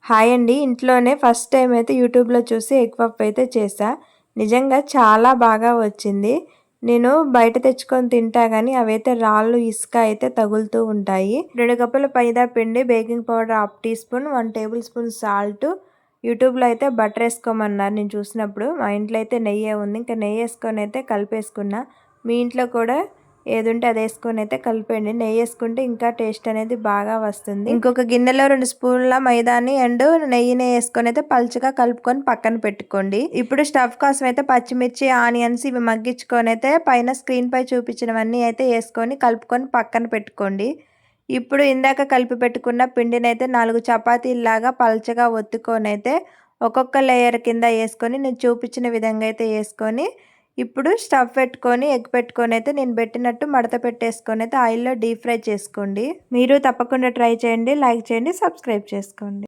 Hi అండి. ఇంట్లోనే first time అయితే యూట్యూబ్‌లో చూసి ఎగ్ పఫ్ అయితే చేశా. నిజంగా చాలా బాగా వచ్చింది. నేను బయట తెచ్చుకొని తింటా గానీ అవైతే రాళ్ళు, ఇసుక అయితే తగులుతూ ఉంటాయి. 2 కప్పుల మైదా పిండి, baking powder half teaspoon, 1 tablespoon salt. యూట్యూబ్‌లో అయితే బటర్ ఏసుకోమన్నారు నేను చూసినప్పుడు. మా ఇంట్లో అయితే నెయ్యే ఉంది. ఇంకా నెయ్యేసుకొని అయితే కలిపేసుకున్నా. మీ ఇంట్లో కూడా ఏదుంటే అది వేసుకొని అయితే కలిపేయండి. నెయ్యి వేసుకుంటే ఇంకా టేస్ట్ అనేది బాగా వస్తుంది. ఇంకొక గిన్నెలో 2 స్పూన్ల మైదాని అండ్ నెయ్యిని వేసుకొని అయితే పలుచగా కలుపుకొని పక్కన పెట్టుకోండి. ఇప్పుడు స్టఫ్ కోసం అయితే పచ్చిమిర్చి, ఆనియన్స్ ఇవి మగ్గించుకొని అయితే పైన స్క్రీన్ పై చూపించినవన్నీ అయితే వేసుకొని కలుపుకొని పక్కన పెట్టుకోండి. ఇప్పుడు ఇందాక కలిపి పెట్టుకున్న పిండిని అయితే 4 చపాతీలాగా పలుచగా ఒత్తుకొని అయితే ఒక్కొక్క లేయర్ కింద వేసుకొని నేను చూపించిన విధంగా అయితే వేసుకొని ఇప్పుడు స్టవ్ పెట్టుకొని ఎగ్ పెట్టుకొని అయితే నేను పెట్టినట్టు మడత పెట్టేసుకొని అయితే ఆయిల్లో డీప్ ఫ్రై చేసుకోండి. మీరు తప్పకుండా ట్రై చేయండి, లైక్ చేయండి, సబ్స్క్రైబ్ చేసుకోండి.